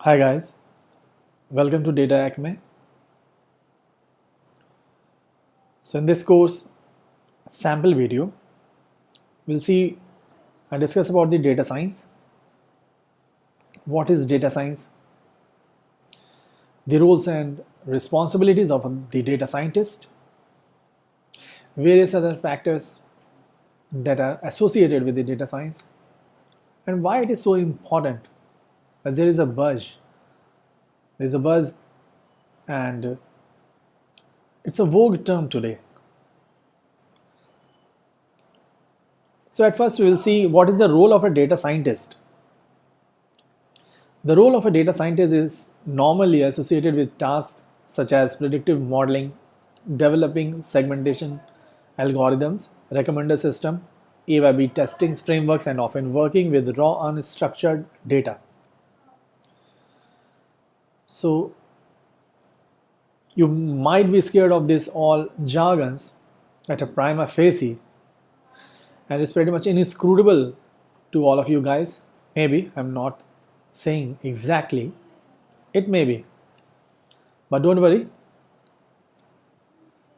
Hi guys, welcome to Data Acme. So in this course sample video, we'll see and discuss about the data science. What is data science? The roles and responsibilities of the data scientist, various other factors that are associated with the data science, and why it is so important. As there is a buzz, and it's a vogue term today. So at first we will see what is the role of a data scientist. The role of a data scientist is normally associated with tasks such as predictive modeling, developing segmentation algorithms, recommender system, A/B testing frameworks, and often working with raw unstructured data. So you might be scared of this all jargons at a prima facie, and it's pretty much inscrutable to all of you guys. Maybe I'm not saying exactly, it may be, but don't worry.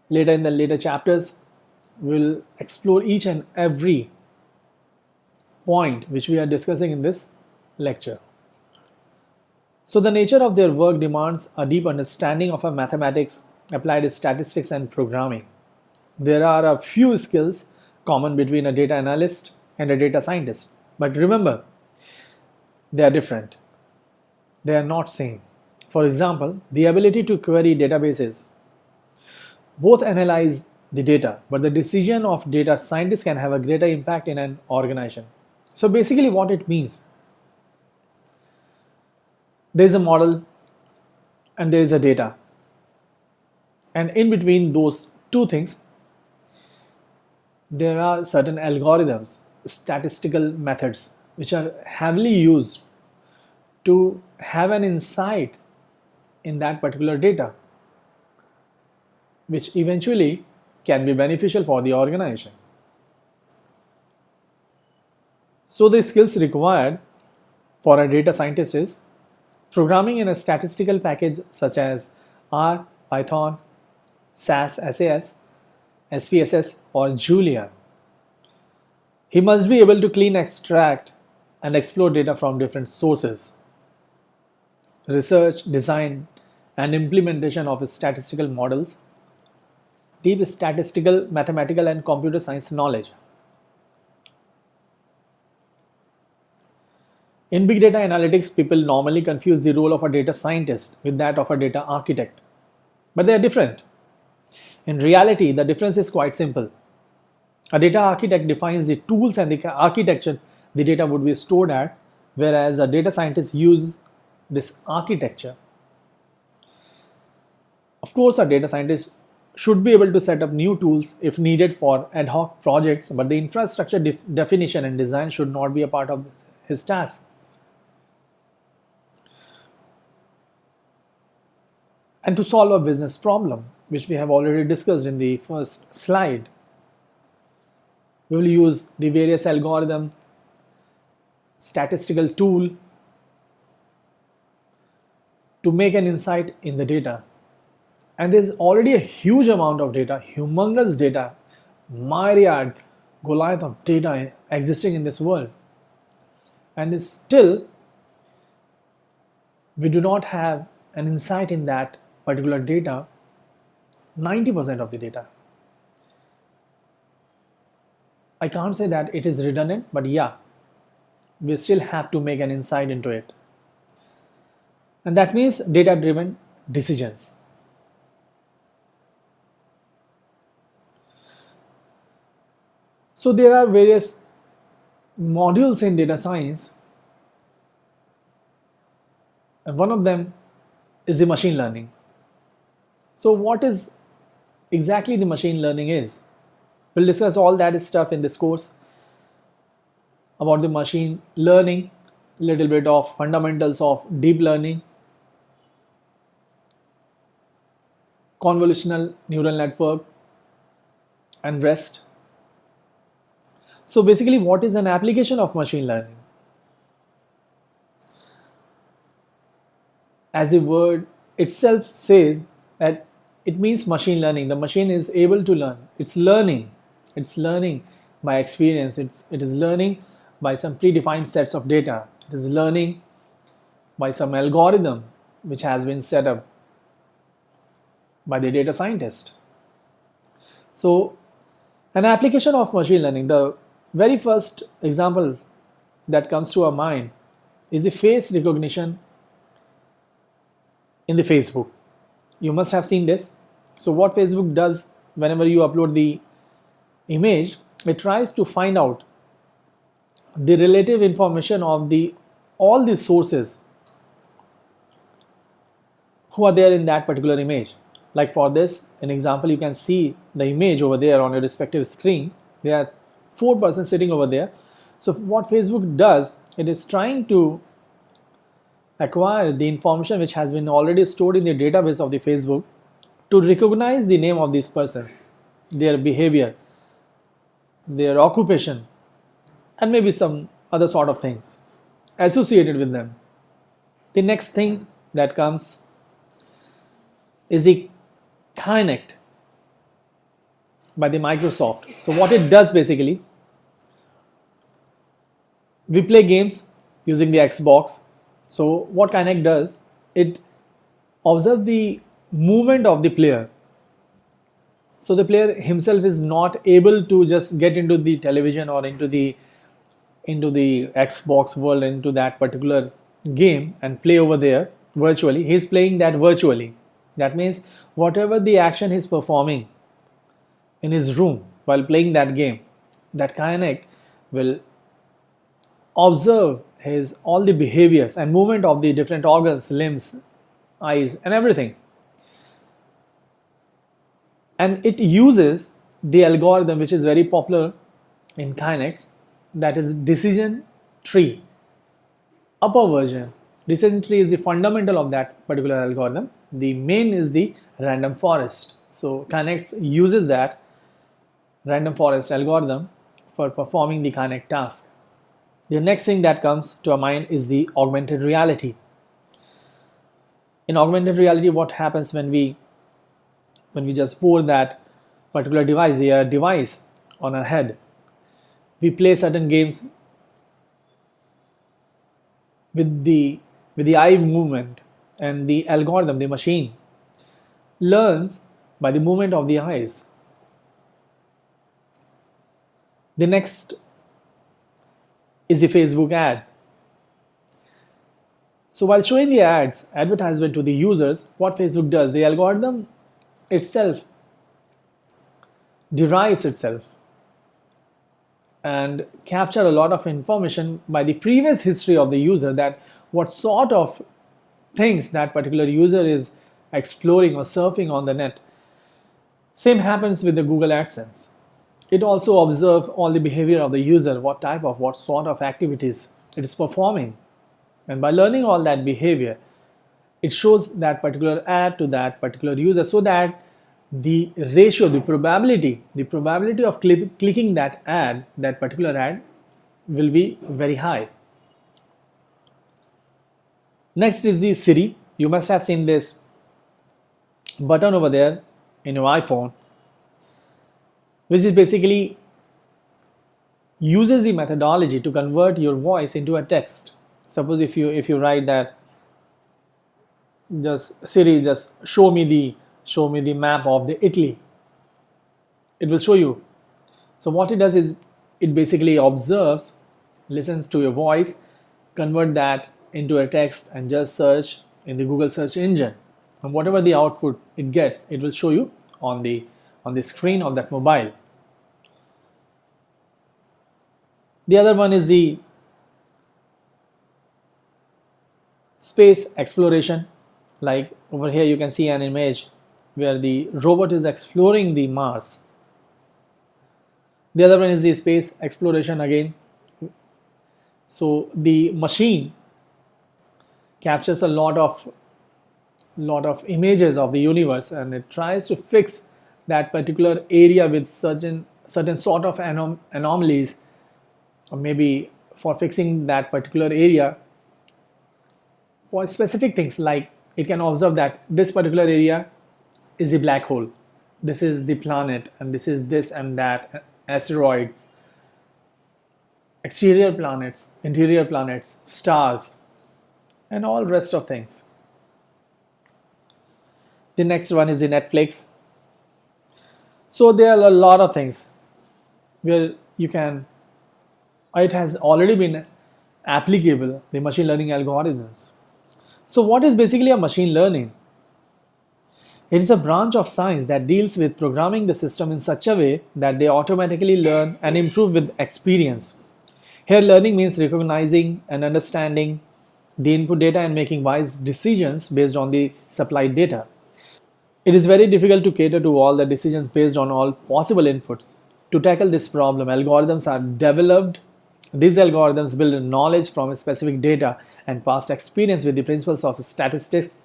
Later in the later chapters, we'll explore each and every point which we are discussing in this lecture. So the nature of their work demands a deep understanding of a mathematics, applied statistics, and programming. There are a few skills common between a data analyst and a data scientist, but remember, they are different. They are not same. For example, the ability to query databases. Both analyze the data, but the decision of data scientists can have a greater impact in an organization. So basically what it means, there is a model and there is a data. And in between those two things, there are certain algorithms, statistical methods, which are heavily used to have an insight in that particular data, which eventually can be beneficial for the organization. So the skills required for a data scientist is programming in a statistical package such as R, Python, SAS, SPSS, or Julia. He must be able to clean, extract, and explore data from different sources. Research, design, and implementation of statistical models, deep statistical, mathematical, and computer science knowledge. In big data analytics, people normally confuse the role of a data scientist with that of a data architect, but they are different. In reality, the difference is quite simple. A data architect defines the tools and the architecture the data would be stored at, whereas a data scientist uses this architecture. Of course, a data scientist should be able to set up new tools if needed for ad hoc projects, but the infrastructure definition and design should not be a part of his task. And to solve a business problem, which we have already discussed in the first slide, we will use the various algorithm, statistical tool to make an insight in the data. And there's already a huge amount of data, humongous data, myriad Goliath of data existing in this world. And still, we do not have an insight in that particular data, 90% of the data. I can't say that it is redundant, but yeah, we still have to make an insight into it. And that means data-driven decisions. So there are various modules in data science, and one of them is the machine learning. So what is exactly the machine learning is? We'll discuss all that stuff in this course about the machine learning, little bit of fundamentals of deep learning, convolutional neural network, and rest. So basically, what is an application of machine learning? as the word itself says, that it means machine learning. The machine is able to learn. It's learning by experience. It is learning by some predefined sets of data. It is learning by some algorithm which has been set up by the data scientist. So an application of machine learning, the very first example that comes to our mind is the face recognition in the Facebook. You must have seen this. So what Facebook does whenever you upload the image, it tries to find out the relative information of the all the sources who are there in that particular image. Like for this, an example, you can see the image over there on your respective screen. There are 4 persons sitting over there. So what Facebook does, it is trying to acquire the information which has been already stored in the database of the Facebook to recognize the name of these persons, their behavior, their occupation, and maybe some other sort of things associated with them. The next thing that comes is the Kinect by the Microsoft. So what it does basically, we play games using the Xbox. So what Kinect does, it observes the movement of the player. So the player himself is not able to just get into the television or into the Xbox world, into that particular game and play over there virtually. He's playing that virtually. That means whatever the action he's performing in his room while playing that game, that Kinect will observe his all the behaviors and movement of the different organs, limbs, eyes, and everything. And it uses the algorithm which is very popular in Kinect, that is decision tree, upper version. Decision tree is the fundamental of that particular algorithm. The main is the random forest. So Kinect uses that random forest algorithm for performing the Kinect task. The next thing that comes to our mind is the augmented reality. In augmented reality, what happens when we just pour that particular device, the device on our head, we play certain games with the eye movement, and the algorithm, the machine, learns by the movement of the eyes. The next is the Facebook ad. So while showing the advertisement to the users, what Facebook does, the algorithm itself derives itself and capture a lot of information by the previous history of the user, that what sort of things that particular user is exploring or surfing on the net. Same happens with the Google AdSense. It also observes all the behavior of the user, what sort of activities it is performing. And by learning all that behavior, it shows that particular ad to that particular user, so that the ratio, the probability of clicking that ad, that particular ad, will be very high. Next is the Siri. You must have seen this button over there in your iPhone, which is basically uses the methodology to convert your voice into a text. Suppose if you write that, just Siri, just show me the map of the Italy, it will show you. So what it does is it basically observes, listens to your voice, convert that into a text, and just search in the Google search engine, and whatever the output it gets, it will show you on the screen of that mobile. The other one is the space exploration. Like over here you can see an image where the robot is exploring the Mars. The other one is the space exploration again. So the machine captures a lot of images of the universe, and it tries to fix that particular area with certain sort of anomalies, or maybe for fixing that particular area for specific things like it can observe that this particular area is the black hole, this is the planet, and this is this and that, asteroids, exterior planets, interior planets, stars, and all rest of things. The next one is the Netflix. So there are a lot of things where you can, it has already been applicable, the machine learning algorithms. So what is basically a machine learning? It is a branch of science that deals with programming the system in such a way that they automatically learn and improve with experience. Here, learning means recognizing and understanding the input data and making wise decisions based on the supplied data. It is very difficult to cater to all the decisions based on all possible inputs. To tackle this problem, algorithms are developed. These algorithms build knowledge from specific data and past experience with the principles of statistics,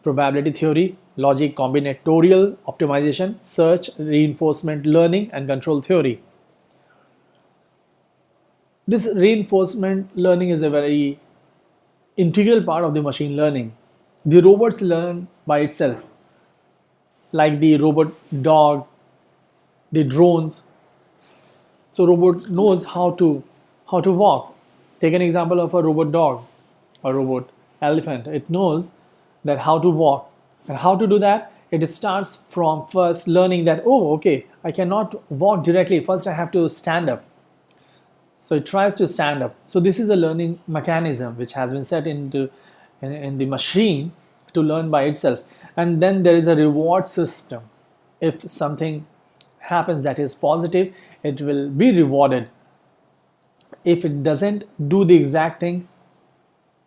probability theory, logic, combinatorial optimization, search, reinforcement learning, and control theory. This reinforcement learning is a very integral part of the machine learning. The robots learn by itself, like the robot dog, the drones. So robot knows how to walk. Take an example of a robot dog or robot elephant. It knows that how to walk, and how to do that. It starts from first learning that, oh, okay, I cannot walk directly. First, I have to stand up. So it tries to stand up. So this is a learning mechanism which has been set into in the machine to learn by itself. And then there is a reward system. If something happens that is positive, it will be rewarded. If it doesn't do the exact thing,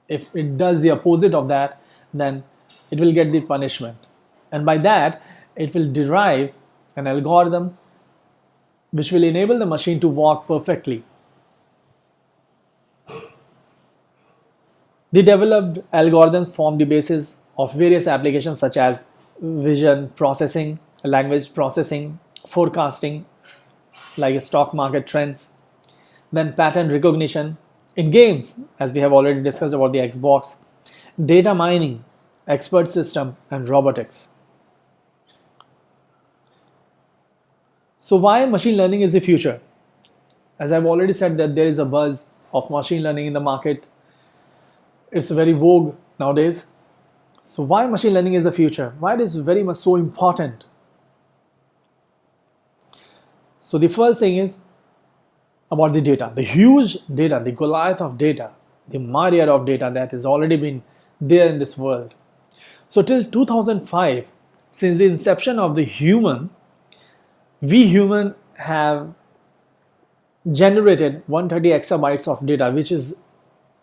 if it does the opposite of that, then it will get the punishment. And by that, it will derive an algorithm which will enable the machine to walk perfectly. The developed algorithms form the basis of various applications such as vision processing, language processing, forecasting, like stock market trends, then pattern recognition in games, as we have already discussed about the Xbox, data mining, expert system, and robotics. So why machine learning is the future? As I've already said that there is a buzz of machine learning in the market. It's very vogue nowadays. So why machine learning is the future? Why it is very much so important? So the first thing is about the data, the huge data, the Goliath of data, the myriad of data that has already been there in this world. So till 2005, since the inception of the human, we human have generated 130 exabytes of data, which is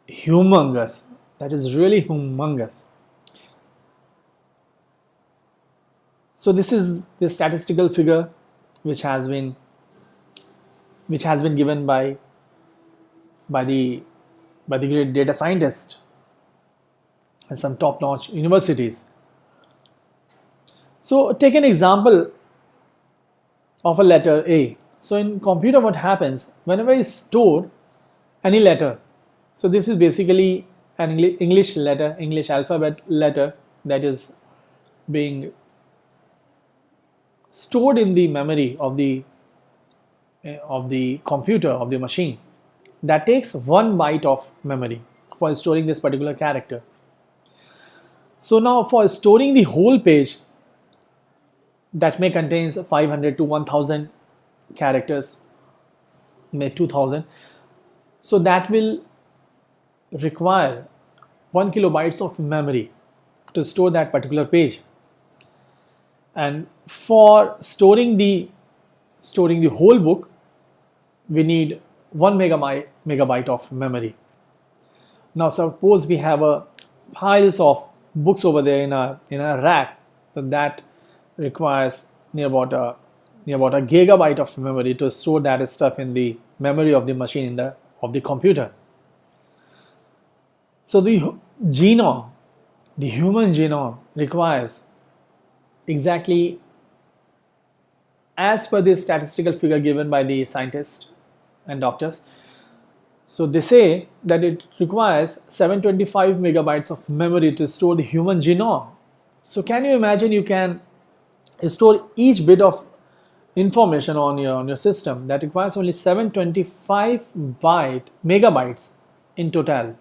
humongous. That is really humongous. So this is the statistical figure which has been given by the great data scientists and some top-notch universities. So take an example of a letter A. So in computer, what happens whenever I store any letter? So this is basically an English letter, English alphabet letter that is being stored in the memory of the computer, of the machine. That takes 1 byte of memory for storing this particular character. So now for storing the whole page that may contains 500 to 1000 characters, may 2000, so that will require 1 kilobytes of memory to store that particular page. And for storing the whole book, we need 1 megabyte of memory. Now suppose we have piles of books over there in a rack, so that requires near about a gigabyte of memory to store that stuff in the memory of the machine, of the computer. So the genome, the human genome, requires exactly as per the statistical figure given by the scientists and doctors, So they say that it requires 725 megabytes of memory to store the human genome. So can you imagine, you can store each bit of information on your system that requires only 725 megabytes in total.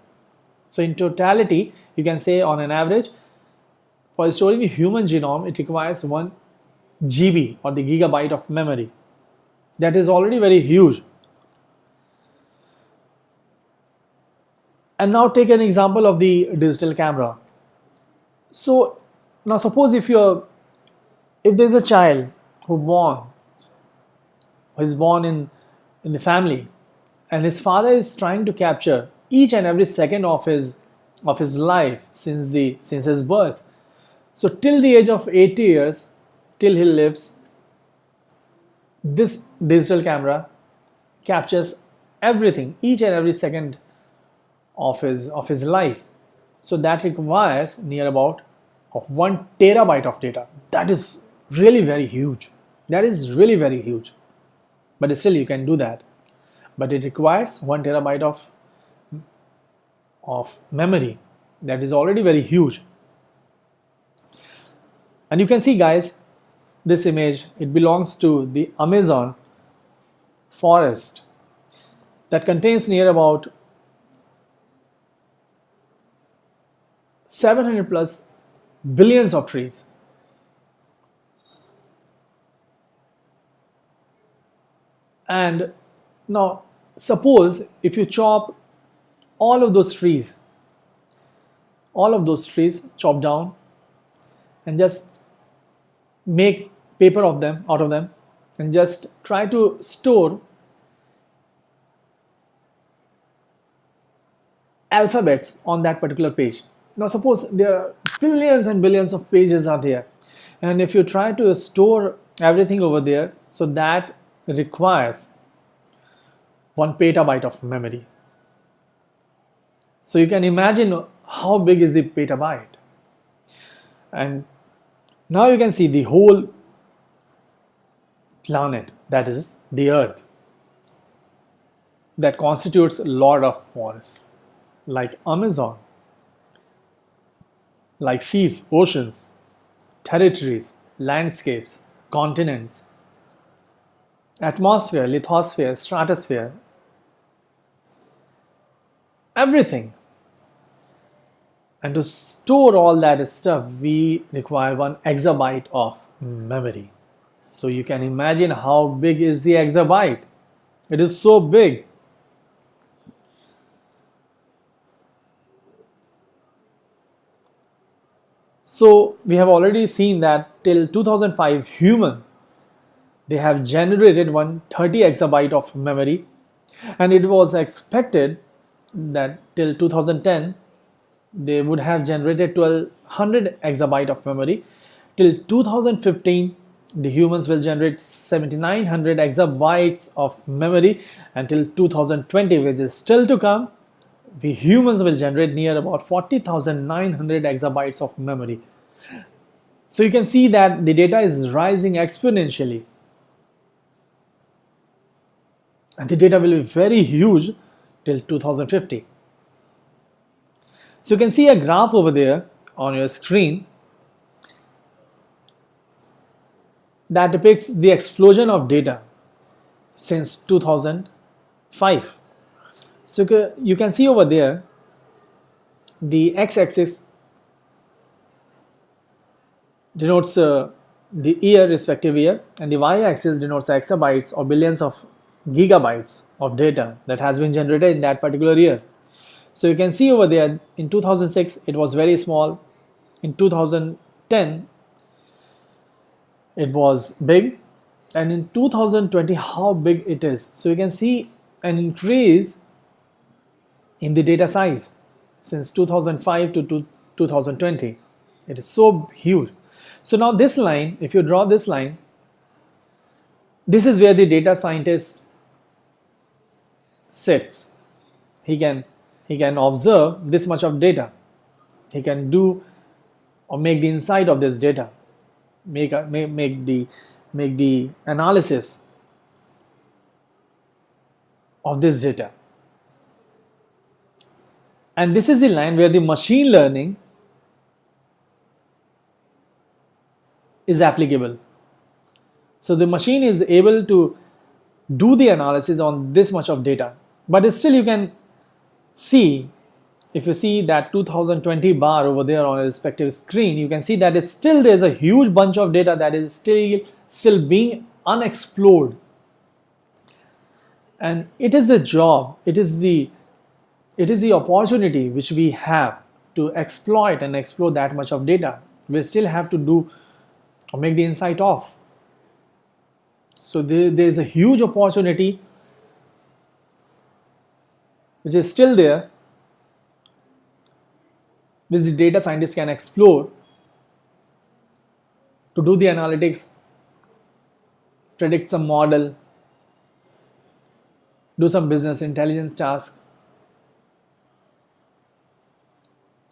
So in totality, you can say on an average, for storing the human genome, it requires 1 GB or the gigabyte of memory. That is already very huge. And now take an example of the digital camera. So now suppose if there's a child who is born in the family, and his father is trying to capture each and every second of his life since his birth. So till the age of 80 years, till he lives, this digital camera captures everything, each and every second of his life. So that requires near about of 1 terabyte of data. That is really very huge. That is really very huge. But still you can do that. But it requires 1 terabyte of memory. That is already very huge. And you can see, guys, this image, it belongs to the Amazon forest that contains near about 700 plus billions of trees. And now suppose if you chop all of those trees chop down and just make paper out of them and just try to store alphabets on that particular page. Now suppose there are billions and billions of pages are there, and if you try to store everything over there, so that requires 1 petabyte of memory. So you can imagine how big is the petabyte. And now you can see the whole planet, that is the earth, that constitutes a lot of forests like Amazon, like seas, oceans, territories, landscapes, continents, atmosphere, lithosphere, stratosphere, everything. And to store all that stuff, we require 1 exabyte of memory. So you can imagine how big is the exabyte. It is so big. So we have already seen that till 2005 humans, they have generated 130 exabyte of memory, and it was expected that till 2010 they would have generated 1200 exabyte of memory. Till 2015 the humans will generate 7900 exabytes of memory, until 2020, which is still to come, we humans will generate near about 40,900 exabytes of memory. So you can see that the data is rising exponentially, and the data will be very huge till 2050. So you can see a graph over there on your screen that depicts the explosion of data since 2005. So you can see over there the x-axis denotes the year, respective year, and the y-axis denotes exabytes or billions of gigabytes of data that has been generated in that particular year. So you can see over there in 2006 it was very small, in 2010 it was big, and in 2020 how big it is. So you can see an increase in the data size since 2005 to 2020. It is so huge. So now this line, if you draw this line, this is where the data scientist sits. He can observe this much of data. He can do or make the insight of this data, make the analysis of this data. And this is the line where the machine learning is applicable. So the machine is able to do the analysis on this much of data, but still you can see, if you see that 2020 bar over there on a respective screen, you can see that there's a huge bunch of data that is still being unexplored. And it is the job, it is the opportunity which we have to exploit and explore that much of data. We still have to do or make the insight of. So there's a huge opportunity which is still there, which the data scientists can explore to do the analytics, predict some model, do some business intelligence tasks,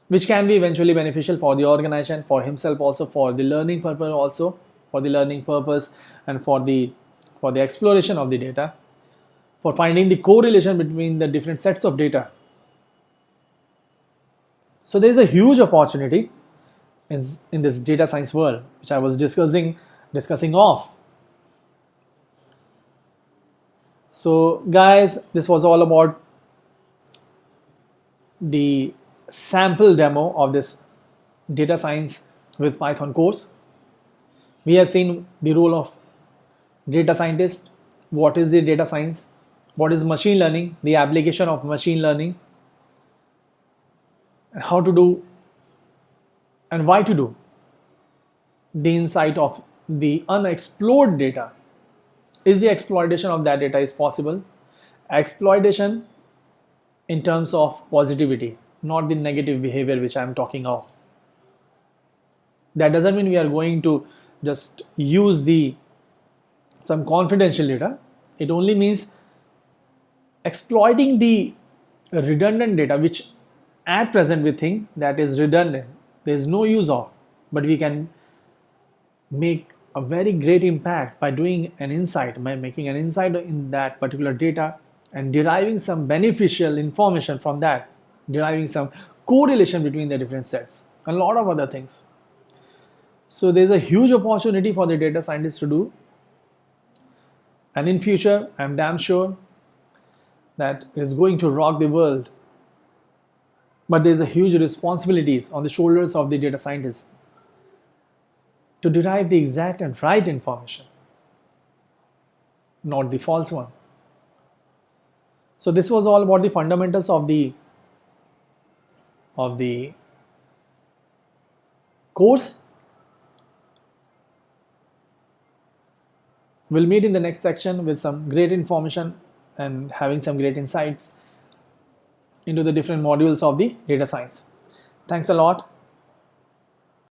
which can be eventually beneficial for the organization, for himself also, for the learning purpose also, for the learning purpose and for the exploration of the data, for finding the correlation between the different sets of data. So there is a huge opportunity in this data science world, which I was discussing off. So guys, this was all about the sample demo of this data science with Python course. We have seen the role of data scientist, what is the data science, what is machine learning, the application of machine learning, and how to do and why to do, the insight of the unexplored data. Is the exploitation of that data is possible? Exploitation in terms of positivity, not the negative behavior which I am talking of. That doesn't mean we are going to just use some confidential data. It only means exploiting the redundant data, which at present we think that is redundant, there is no use of, but we can make a very great impact by doing an insight, by making an insight in that particular data and deriving some beneficial information from that, deriving some correlation between the different sets, and a lot of other things. So there's a huge opportunity for the data scientists to do, and in future I'm damn sure that it is going to rock the world. But there's a huge responsibilities on the shoulders of the data scientists to derive the exact and right information, not the false one. So this was all about the fundamentals of the course. We'll meet in the next section with some great information and having some great insights into the different modules of the data science. Thanks a lot.